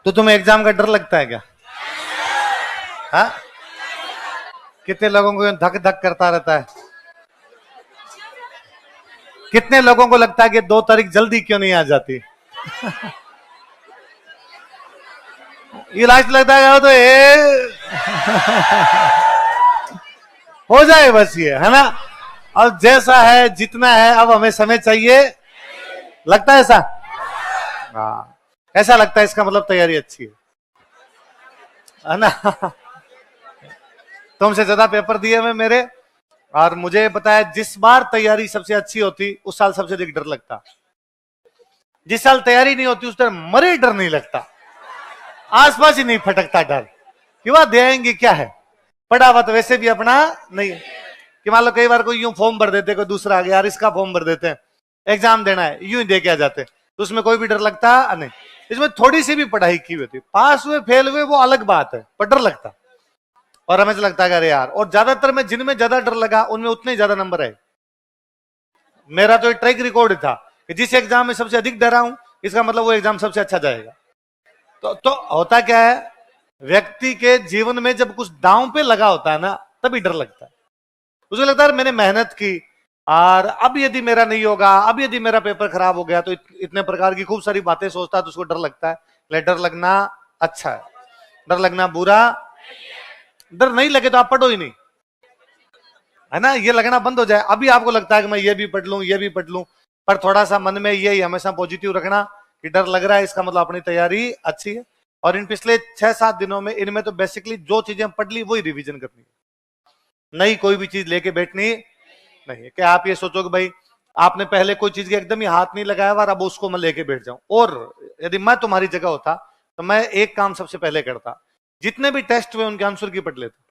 तो तुम्हें एग्जाम का डर लगता है क्या? हाँ, कितने लोगों को धक धक करता रहता है? कितने लोगों को लगता है कि 2 तारीख जल्दी क्यों नहीं आ जाती? ये लास्ट लगता है तो हो जाए बस, ये है ना। अब जैसा है जितना है, अब हमें समय चाहिए, लगता है ऐसा। हाँ, ऐसा लगता है, इसका मतलब तैयारी अच्छी है ना। तुमसे ज्यादा पेपर दिए हुए मेरे, और मुझे पता है जिस बार तैयारी सबसे अच्छी होती उस साल सबसे अधिक डर लगता। जिस साल तैयारी नहीं होती उस तरह मरे डर नहीं लगता, आसपास ही नहीं फटकता डर कि वह दे आएंगे क्या है, पढ़ा हुआ तो वैसे भी अपना नहीं। कि मान लो कई बार कोई यूं फॉर्म भर देते, कोई दूसरा आ गया यार इसका फॉर्म भर देते हैं, एग्जाम देना है, यूं ही दे के आ जाते, तो उसमें कोई भी डर लगता नहीं। इसमें थोड़ी सी भी पढ़ाई की हुई थी, पास हुए फेल हुए वो अलग बात है, पर डर लगता। और हमें लगता है अरे यार, और ज्यादातर में जिनमें ज्यादा डर लगा उनमें उतने ज्यादा नंबर है। मेरा तो एक ट्रैक रिकॉर्ड था कि जिस एग्जाम में सबसे अधिक डरा हूं, इसका मतलब वो एग्जाम सबसे अच्छा जाएगा। तो होता क्या है, व्यक्ति के जीवन में जब कुछ दांव पे लगा होता है ना, तभी डर लगता है। उसे लगता है मैंने मेहनत की, और अब यदि मेरा नहीं होगा, अब यदि मेरा पेपर खराब हो गया, तो इतने प्रकार की खूब सारी बातें सोचता है, तो उसको डर लगता है। डर लगना अच्छा है, डर लगना बुरा। डर नहीं लगे तो आप पढ़ो ही नहीं, है ना। ये लगना बंद हो जाए। अभी आपको लगता है कि मैं ये भी पढ़ लूं, ये भी पढ़ लूं, पर थोड़ा सा मन में ये हमेशा पॉजिटिव रखना कि डर लग रहा है, इसका मतलब अपनी तैयारी अच्छी है। और इन पिछले 6-7 दिनों में इनमें तो बेसिकली जो चीजें पढ़ ली वही रिवीजन करनी है, नई कोई भी चीज लेके बैठनी नहीं है। क्या आप ये सोचो कि भाई आपने पहले कोई चीज के एकदम ही हाथ नहीं लगाया और अब उसको मैं लेके बैठ जाऊं। और यदि मैं तुम्हारी जगह होता तो मैं एक काम सबसे पहले करता, जितने भी टेस्ट हुए उनके आंसर की पढ़ लेता।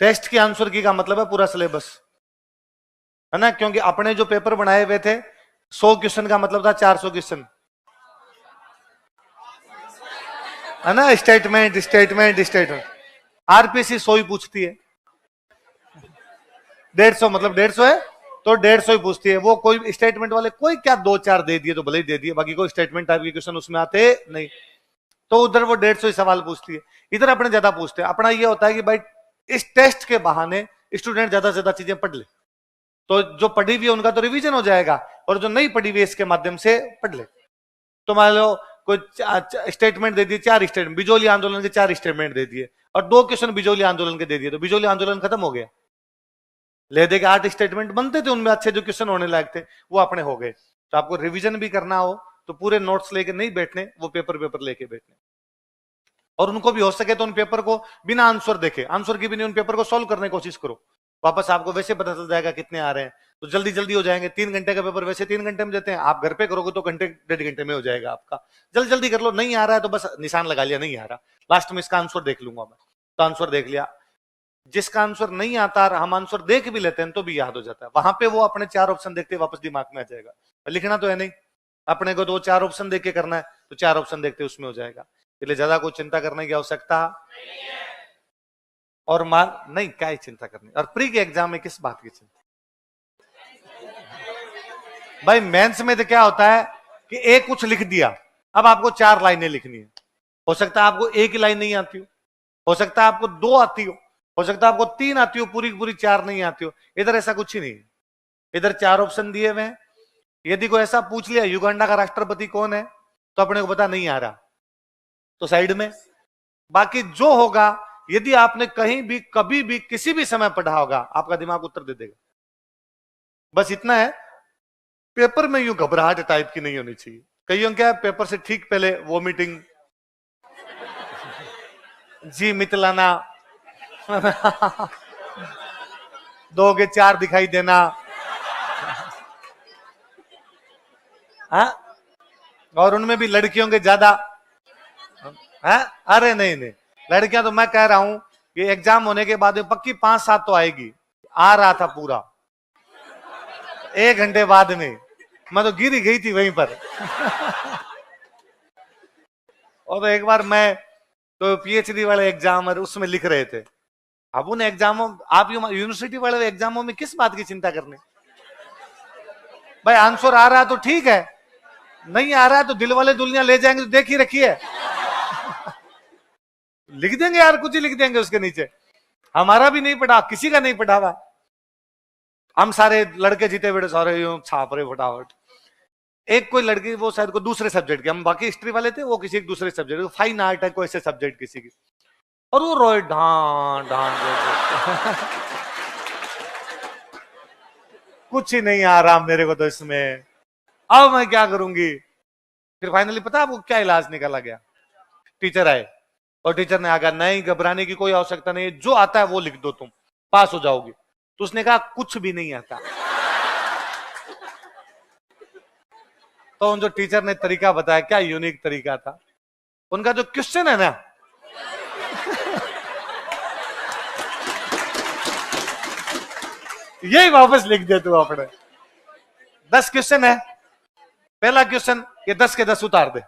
टेस्ट की आंसर की का मतलब है पूरा सिलेबस, है ना। क्योंकि अपने जो पेपर बनाए हुए थे 100 क्वेश्चन का मतलब था 400 क्वेश्चन, है ना। स्टेटमेंट स्टेटमेंट स्टेटमेंट, आरपीसी 100 ही पूछती है, 150 मतलब 150 है तो 150 ही पूछती है। वो कोई स्टेटमेंट वाले कोई क्या 2-4 दे दिए तो भले ही दे दिए, बाकी कोई स्टेटमेंट टाइप के क्वेश्चन उसमें आते नहीं। तो उधर वो 150 ही सवाल पूछती है, इधर अपने ज्यादा पूछते हैं। अपना ये होता है कि भाई इस टेस्ट के बहाने स्टूडेंट ज्यादा से ज्यादा चीजें पढ़ ले, तो जो पढ़ी हुई है उनका तो रिवीजन हो जाएगा, और जो नहीं पढ़ी हुई है इसके माध्यम से पढ़ ले। तो मान लो कोई स्टेटमेंट दे दिए, 4 स्टेटमेंट, बिजोली आंदोलन के 4 स्टेटमेंट दे दिए, और 2 क्वेश्चन बिजोली आंदोलन के दे दिए, तो बिजोली आंदोलन खत्म हो गया। ले दे के 8 स्टेटमेंट बनते थे, उनमें अच्छे जो क्वेश्चन होने लायक थे वो अपने हो गए। तो आपको रिवीजन भी करना हो तो पूरे नोट्स लेके नहीं बैठने, वो पेपर पेपर लेके बैठने। और उनको भी हो सके तो उन पेपर को बिना आंसर देखे, आंसर की भी नहीं, उन पेपर को सॉल्व करने की कोशिश करो। वापस आपको वैसे पता चल जाएगा कितने आ रहे हैं, तो जल्दी जल्दी हो जाएंगे। 3 घंटे का पेपर वैसे 3 घंटे में देते हैं, आप घर पे करोगे तो घंटे 1.5 घंटे में हो जाएगा आपका। जल्दी जल्दी कर लो, नहीं आ रहा है तो बस निशान लगा लिया, नहीं आ रहा, लास्ट में इसका आंसर देख लूंगा मैं, तो आंसर देख लिया। जिसका आंसर नहीं आता, हम आंसर देख भी लेते हैं तो भी याद हो जाता है। वहां पे वो अपने 4 ऑप्शन देखते वापस दिमाग में आ जाएगा। लिखना तो है नहीं अपने को, तो वो 4 ऑप्शन देख के करना है, तो 4 ऑप्शन देखते उसमें हो जाएगा। इसलिए ज्यादा कोई चिंता करने की आवश्यकता और मान नहीं, क्या चिंता करनी। और प्री के एग्जाम में किस बात की चिंता भाई। मेंस में तो क्या होता है कि एक कुछ लिख दिया, अब आपको 4 लाइनें लिखनी है। हो सकता है आपको एक ही लाइन नहीं आती हो सकता है आपको 2 आती हो सकता है आपको 3 आती हो, पूरी पूरी 4 नहीं आती हो। इधर ऐसा कुछ ही नहीं है, इधर 4 ऑप्शन दिए हुए हैं। यदि कोई ऐसा पूछ लिया युगांडा का राष्ट्रपति कौन है, तो अपने को पता नहीं आ रहा तो साइड में। बाकी जो होगा, यदि आपने कहीं भी कभी भी किसी भी समय पढ़ा होगा, आपका दिमाग उत्तर दे देगा। बस इतना है, पेपर में यूं घबराहट टाइप की नहीं होनी चाहिए। कईयों क्या पेपर से ठीक पहले वोमिटिंग, जी मितलाना, 2 के 4 दिखाई देना, हाँ। और उनमें भी लड़कियों के ज्यादा, हाँ। अरे नहीं नहीं, लड़कियां तो मैं कह रहा हूं कि एग्जाम होने के बाद पक्की 5-7 तो आएगी। आ रहा था पूरा 1 घंटे बाद में, मैं तो गिर ही गई थी वहीं पर। और तो एक बार मैं तो पीएचडी वाले एग्जाम उसमें लिख रहे थे। अब उन एग्जामों, आप यूनिवर्सिटी वाले एग्जामों में किस बात की चिंता करनी भाई, आंसर आ रहा तो ठीक है, नहीं आ रहा है तो दिल वाले दुल्हनिया ले जाएंगे तो देख ही रखिए। लिख देंगे यार, कुछ ही लिख देंगे उसके नीचे। हमारा भी नहीं पढ़ा, किसी का नहीं पढ़ा हुआ। हम सारे लड़के जीते बेटे सारे यूं छाप रहे फटाफट। एक कोई लड़की, वो शायद को दूसरे सब्जेक्ट की, हम बाकी हिस्ट्री वाले थे, वो किसी एक दूसरे सब्जेक्ट, फाइन आर्ट है कोई ऐसे सब्जेक्ट किसी की, और वो रोए ढां ढां। कुछ ही नहीं आ रहा मेरे को तो इसमें, अब मैं क्या करूंगी। फिर फाइनली पता आपको क्या इलाज निकाला गया? टीचर आए और टीचर ने आगा, नहीं घबराने की कोई आवश्यकता नहीं है, जो आता है वो लिख दो, तुम पास हो जाओगे। तो उसने कहा कुछ भी नहीं आता। तो उन जो टीचर ने तरीका बताया, क्या यूनिक तरीका था उनका। जो क्वेश्चन है ना, यही वापस लिख दे तू अपने। 10 क्वेश्चन है, पहला क्वेश्चन ये 10 के 10 उतार दे,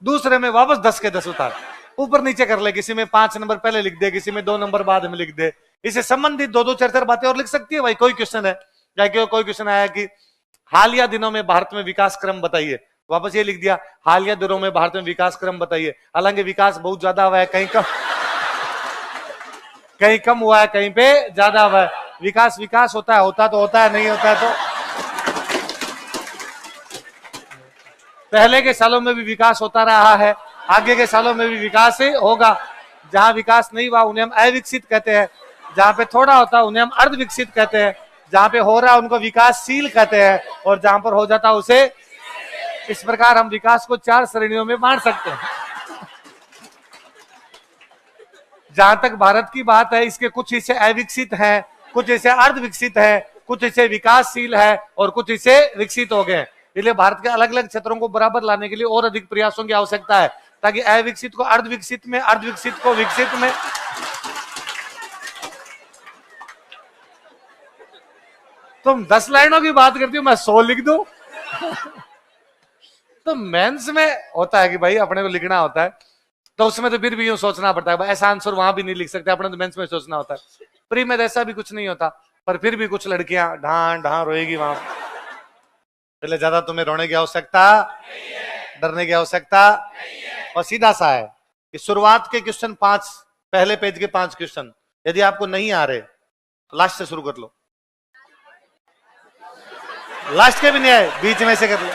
दूसरे में वापस 10 के 10 उतार, ऊपर नीचे कर ले, किसी में 5 नंबर पहले लिख दे, किसी में 2 नंबर बाद में लिख दे। इसे संबंधित 2-2 4-4 बातें और लिख सकती है भाई। कोई क्वेश्चन है, या कोई क्वेश्चन आया कि हालिया दिनों में भारत में विकास क्रम बताइए, वापस ये लिख दिया हालिया दिनों में भारत में विकास क्रम बताइए। हालांकि विकास बहुत ज्यादा हुआ है, कहीं कम हुआ है, कहीं पे ज्यादा हुआ है। विकास विकास होता तो होता है, नहीं होता है तो। पहले के सालों में भी विकास होता रहा है, आगे के सालों में भी विकास ही होगा। जहां विकास नहीं हुआ उन्हें हम अविकसित कहते हैं, जहां पे थोड़ा होता है उन्हें हम अर्ध विकसित कहते हैं, जहां पे हो रहा है उनको विकासशील कहते हैं, और जहां पर हो जाता है उसे। इस प्रकार हम विकास को 4 श्रेणियों में बांट सकते हैं। जहां तक भारत की बात है, इसके कुछ हिस्से अविकसित हैं, कुछ हिस्से अर्ध विकसित है, कुछ हिस्से विकासशील है, और कुछ हिस्से विकसित हो गए। इसलिए भारत के अलग अलग क्षेत्रों को बराबर लाने के लिए और अधिक प्रयासों की आवश्यकता है, ताकि अविकसित को अर्ध विकसित में, अर्ध विकसित को विकसित में। तुम 10 लाइनों की बात करती हो, मैं 100 लिख दूं। तो मेंस में होता है कि भाई अपने को लिखना होता है, तो उसमें तो फिर भी यूं सोचना पड़ता है, ऐसा आंसर वहां भी नहीं लिख सकते अपने, तो मेंस में सोचना होता है। प्री में ऐसा भी कुछ नहीं होता, पर फिर भी कुछ लड़कियां ढां ढां रोएगी वहां। पहले ज्यादा तुम्हें रोने की आवश्यकता, डरने की आवश्यकता, और सीधा सा है कि शुरुआत के क्वेश्चन 5, पहले पेज के 5 क्वेश्चन यदि आपको नहीं आ रहे तो लास्ट से शुरू कर लो। लास्ट के भी नहीं आए, बीच में से कर लो।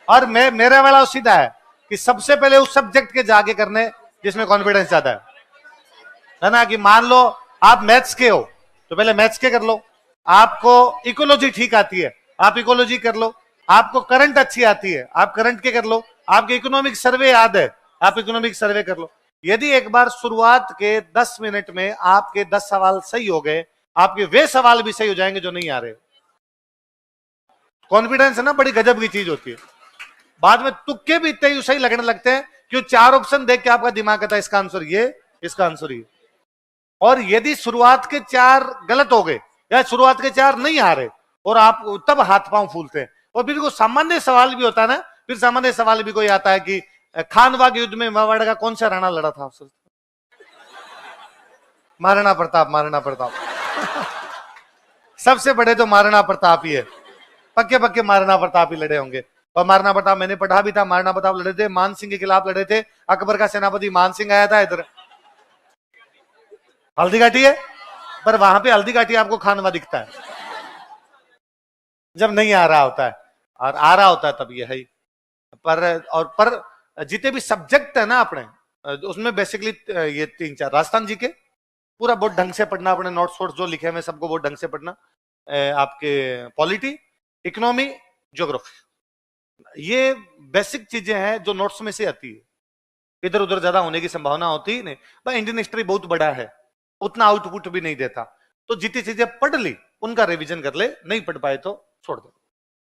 और मेरा वाला सीधा है कि सबसे पहले उस सब्जेक्ट के जाके करने जिसमें कॉन्फिडेंस ज्यादा है ना। कि मान लो आप मैथ्स के हो तो पहले मैथ्स के कर लो, आपको इकोलॉजी ठीक आती है आप इकोलॉजी कर लो, आपको करंट अच्छी आती है आप करंट के कर लो, आपके इकोनॉमिक सर्वे याद है आप इकोनॉमिक सर्वे कर लो। यदि एक बार शुरुआत के 10 मिनट में आपके 10 सवाल सही हो गए, आपके वे सवाल भी सही हो जाएंगे जो नहीं आ रहे। कॉन्फिडेंस है ना, बड़ी गजब की चीज होती है। बाद में तुक्के भी इतने सही लगने लगते हैं कि 4 ऑप्शन देख के आपका दिमाग कहता है इसका आंसर ये, इसका आंसर ये। और यदि शुरुआत के 4 गलत हो गए या शुरुआत के 4 नहीं आ रहे और आप तब हाथ पांव फूलते हैं। और फिर कोई सामान्य सवाल भी होता है ना, फिर सामान्य सवाल भी कोई आता है कि खानवा के युद्ध में मेवाड़ का कौन सा राणा लड़ा था? महाराणा प्रताप। महाराणा प्रताप सबसे बड़े तो महाराणा प्रताप ही है, पक्के पक्के महाराणा प्रताप ही लड़े होंगे। और महाराणा प्रताप मैंने पढ़ा भी था, महाराणा प्रताप लड़े थे मान सिंह के खिलाफ लड़े थे। अकबर का सेनापति मान सिंह आया था इधर, हल्दी घाटी है, पर वहां पे हल्दी घाटी आपको खानवा दिखता है जब नहीं आ रहा होता है, और आ रहा होता है तब ये है। पर जितने भी सब्जेक्ट है ना अपने, उसमें बेसिकली ये 3-4 राजस्थान जी के पूरा बहुत ढंग से पढ़ना, अपने नोट्स वोट्स जो लिखे हुए सबको बहुत ढंग से पढ़ना। आपके पॉलिटी, इकोनॉमी, ज्योग्राफी, ये बेसिक चीजें हैं जो नोट्स में से आती है, इधर उधर ज्यादा होने की संभावना होती ही नहीं। भाई इंडियन हिस्ट्री बहुत बड़ा है, उतना आउटपुट भी नहीं देता, तो जितनी चीजें पढ़ ली उनका रिवीजन कर ले, नहीं पढ़ पाए तो छोड़ दो।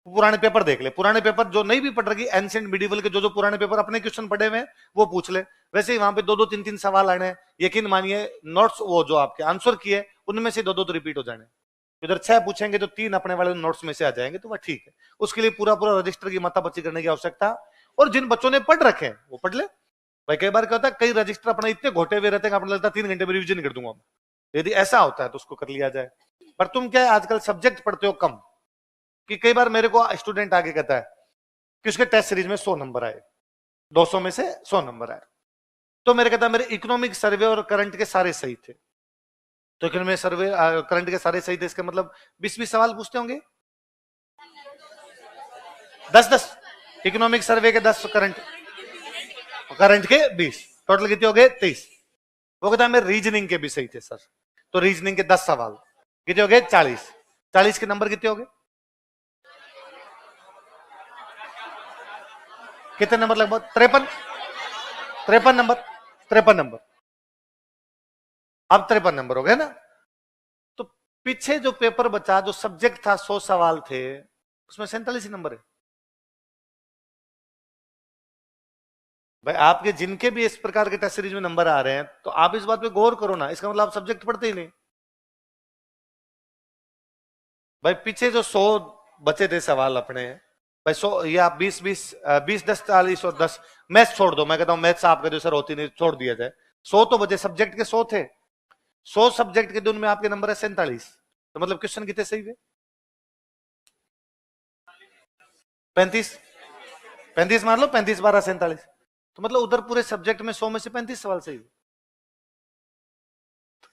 पुराने पेपर देख ले, पुराने पेपर जो नहीं भी पढ़ रही, एंशिएंट मिडिवल के जो पुराने पेपर अपने क्वेश्चन पढ़े हुए वो पूछ ले। वैसे ही वहां पे 2-2 3-3 सवाल आने, यकीन मानिए नोट्स वो जो आपके आंसर किए उनमें से 2-2 तो रिपीट हो जाने। इधर 6 पूछेंगे तो 3 अपने वाले नोट्स में से आ जाएंगे, तो वह ठीक है। उसके लिए पूरा पूरा रजिस्टर की मातापच्ची करने की आवश्यकता। और जिन बच्चों ने पढ़ रखे हैं वो पढ़ ले भाई। कई बार क्या होता है, कई रजिस्टर अपने इतने घोटे हुए रहते हैं अपने लगता है 3 घंटे में रिविजन कर दूंगा। यदि ऐसा होता है तो उसको कर लिया जाए। पर तुम क्या है आजकल सब्जेक्ट पढ़ते हो कम, कि कई बार मेरे को स्टूडेंट आगे कहता है कि उसके टेस्ट सीरीज में 100 नंबर आए, 200 में से 100 नंबर आए। तो मेरे कहता है मेरे इकोनॉमिक सर्वे और करंट के सारे सही थे। तो इकोनॉमिक सर्वे करंट के सारे सही थे, इसका मतलब 20-20 सवाल पूछते होंगे, 10-10 इकोनॉमिक सर्वे के 10, करंट के 20, टोटल कितने हो गए 23। वो कहता है मेरे रीजनिंग के भी सही थे सर। तो रीजनिंग के 10 सवाल कितने हो गए 40। 40 के नंबर कितने हो गए, कितने नंबर लगभग 53 नंबर, 53 नंबर। अब 53 नंबर हो गए ना। तो पीछे जो पेपर बचा, जो सब्जेक्ट था 100 सवाल थे, उसमें 47 नंबर है। भाई आपके जिनके भी इस प्रकार के टेस्ट सीरीज में नंबर आ रहे हैं, तो आप इस बात पे गौर करो ना, इसका मतलब आप सब्जेक्ट पढ़ते ही नहीं। भाई पीछे जो 100 बचे थे सवाल अपने, भाई 100 ये आप 20-10 40 और 10 मैथ्स छोड़ दो, मैं कहता हूं मैथ्स आपका जो सर होती नहीं, छोड़ दिया जाए। 100 तो बचे, सब्जेक्ट के 100 थे, 100 सब्जेक्ट के दिन में आपके नंबर है 47। तो मतलब क्वेश्चन कितने सही हुए, 35 मान लो, 35-12-47। तो मतलब उधर पूरे सब्जेक्ट में 100 में से 35 सवाल सही हुए।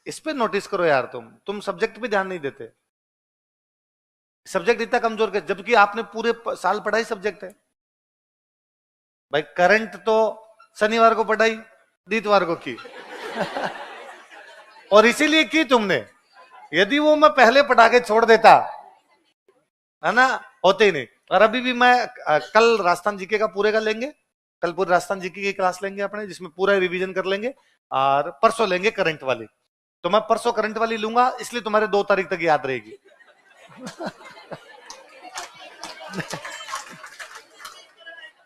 इस पे नोटिस करो यार, तुम सब्जेक्ट पे ध्यान नहीं देते। सब्जेक्ट इतना कमजोर कर, जबकि आपने पूरे साल पढ़ाई सब्जेक्ट है। भाई करंट तो शनिवार को पढ़ाई, इतवार को की और इसीलिए की तुमने। यदि वो मैं पहले पढ़ा के छोड़ देता, है ना, होते ही नहीं। और अभी भी मैं कल राजस्थान जीके का पूरे का लेंगे, कल पूरे राजस्थान जीके की क्लास लेंगे अपने, जिसमें पूरा रिवीजन कर लेंगे, और परसों लेंगे करंट वाली। तो मैं परसों करंट वाली लूंगा, इसलिए तुम्हारे 2 तारीख तक याद रहेगी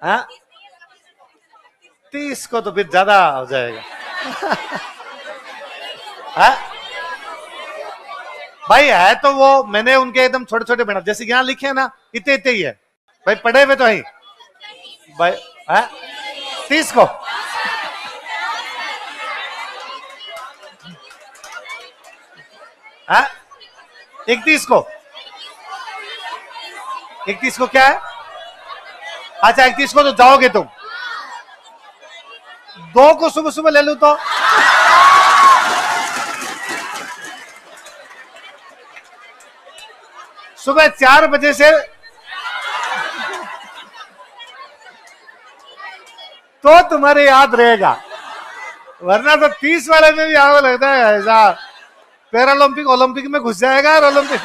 हाँ 30 को तो फिर ज्यादा हो जाएगा हाँ? भाई है तो वो मैंने उनके एकदम छोटे छोटे बना, जैसे यहाँ लिखे हैं ना, इतने इतने ही है भाई, पढ़े हुए तो है भाई। है 30 को है 31 को, 31 को क्या है, अच्छा 31 को तो जाओगे तुम, 2 को सुबह सुबह ले लो तो सुबह 4 बजे से तो तुम्हारे याद रहेगा, वरना तो 30 वाले में भी आपको लगता है ऐसा पैरालंपिक ओलंपिक में घुस जाएगा और ओलंपिक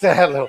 चलो।